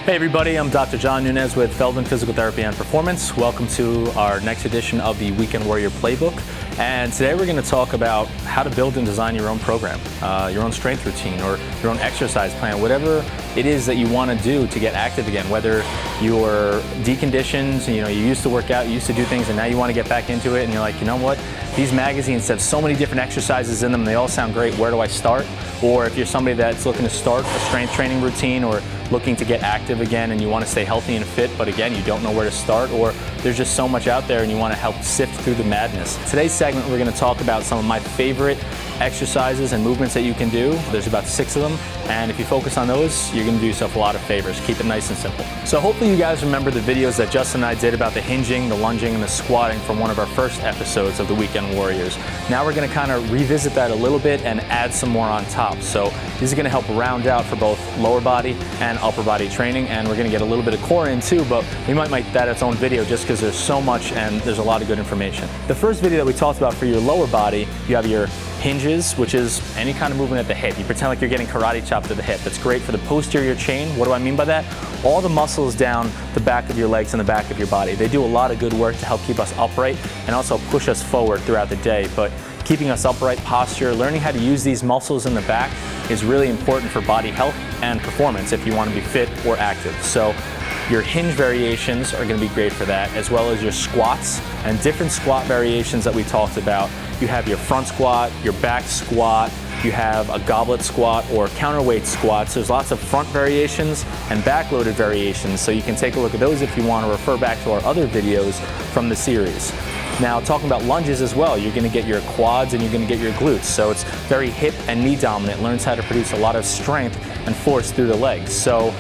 Hey everybody, I'm Dr. John Nunez with Feldman Physical Therapy and Performance. Welcome to our next edition of the Weekend Warrior Playbook. And today we're going to talk about how to build and design your own program, your own strength routine, or your own exercise plan, whatever it is that you want to do to get active again. Whether you're deconditioned, you used to work out, you used to do things, and now you want to get back into it, and you're like, you know what? These magazines have so many different exercises in them, and they all sound great. Where do I start? Or if you're somebody that's looking to start a strength training routine or looking to get active again and you want to stay healthy and fit, but again, you don't know where to start, or there's just so much out there and you want to help sift through the madness. Today's segment, we're going to talk about some of my favorite exercises and movements that you can do. There's about 6 of them, and if you focus on those, you're going to do yourself a lot of favors. Keep it nice and simple. So hopefully you guys remember the videos that Justin and I did about the hinging, the lunging, and the squatting from one of our first episodes of the Weekend Warriors. Now we're going to kind of revisit that a little bit and add some more on top. So these are going to help round out for both lower body and upper body training, and we're going to get a little bit of core in too, but we might make that its own video just because there's so much and there's a lot of good information. The first video that we talked about for your lower body, you have your hinges, which is any kind of movement at the hip. You pretend like you're getting karate chopped to the hip. That's great for the posterior chain. What do I mean by that? All the muscles down the back of your legs and the back of your body. They do a lot of good work to help keep us upright and also push us forward throughout the day. But keeping us upright posture, learning how to use these muscles in the back is really important for body health and performance if you want to be fit or active. So your hinge variations are going to be great for that, as well as your squats and different squat variations that we talked about. You have your front squat, your back squat, you have a goblet squat or counterweight squats. There's lots of front variations and back-loaded variations, so you can take a look at those if you want to refer back to our other videos from the series. Now, talking about lunges as well, you're going to get your quads and you're going to get your glutes. So it's very hip and knee dominant. Learns how to produce a lot of strength and force through the legs. So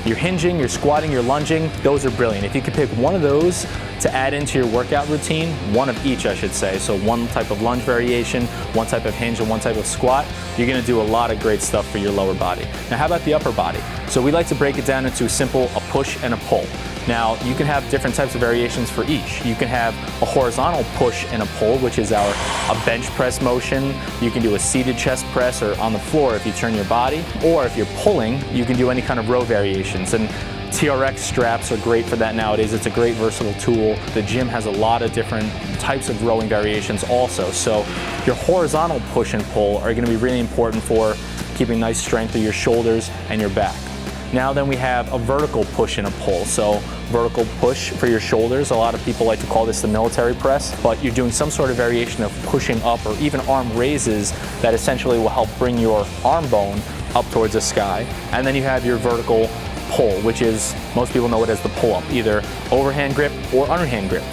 your hinging, your squatting, your lunging, those are brilliant. If you could pick one of those to add into your workout routine, one of each I should say, so one type of lunge variation, one type of hinge, and one type of squat, you're going to do a lot of great stuff for your lower body. Now how about the upper body? So we like to break it down into a push and a pull. Now you can have different types of variations for each. You can have a horizontal push and a pull, which is a bench press motion. You can do a seated chest press or on the floor if you turn your body, or if you're pulling, you can do any kind of row variations. And TRX straps are great for that nowadays. It's a great versatile tool. The gym has a lot of different types of rowing variations also. So your horizontal push and pull are going to be really important for keeping nice strength through your shoulders and your back. Now then we have a vertical push and a pull. So vertical push for your shoulders. A lot of people like to call this the military press, but you're doing some sort of variation of pushing up or even arm raises that essentially will help bring your arm bone up towards the sky. And then you have your vertical pull, which is, most people know it as the pull-up, either overhand grip or underhand grip.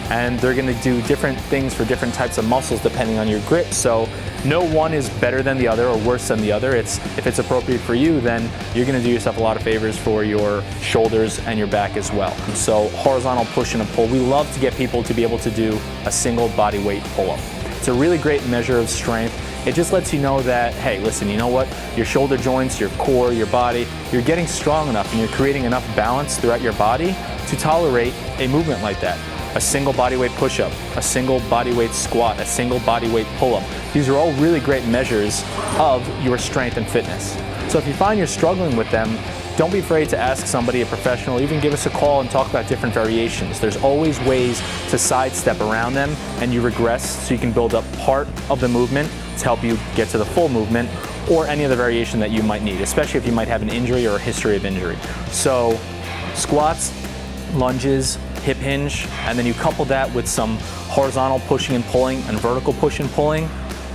And they're going to do different things for different types of muscles depending on your grip. So no one is better than the other or worse than the other. If it's appropriate for you, then you're going to do yourself a lot of favors for your shoulders and your back as well. So horizontal push and a pull. We love to get people to be able to do a single body weight pull-up. It's a really great measure of strength. It just lets you know that, hey, listen, you know what? Your shoulder joints, your core, your body, you're getting strong enough and you're creating enough balance throughout your body to tolerate a movement like that. A single bodyweight push-up, a single bodyweight squat, a single bodyweight pull-up. These are all really great measures of your strength and fitness. So if you find you're struggling with them, don't be afraid to ask somebody, a professional, even give us a call and talk about different variations. There's always ways to sidestep around them and you regress so you can build up part of the movement to help you get to the full movement or any other variation that you might need, especially if you might have an injury or a history of injury. So squats, lunges, hip hinge, and then you couple that with some horizontal pushing and pulling and vertical push and pulling.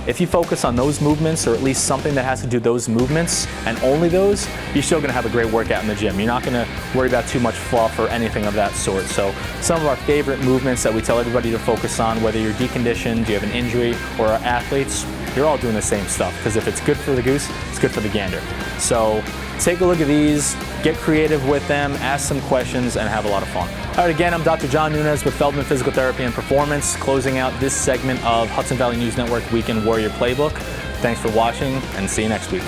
If you focus on those movements, or at least something that has to do those movements and only those, you're still going to have a great workout in the gym. You're not going to worry about too much fluff or anything of that sort. So some of our favorite movements that we tell everybody to focus on, whether you're deconditioned, you have an injury, or are athletes, you're all doing the same stuff, because if it's good for the goose, it's good for the gander. So take a look at these, get creative with them, ask some questions, and have a lot of fun. All right, again, I'm Dr. John Nunez with Feldman Physical Therapy and Performance, closing out this segment of Hudson Valley News Network Weekend Warrior Playbook. Thanks for watching, and see you next week.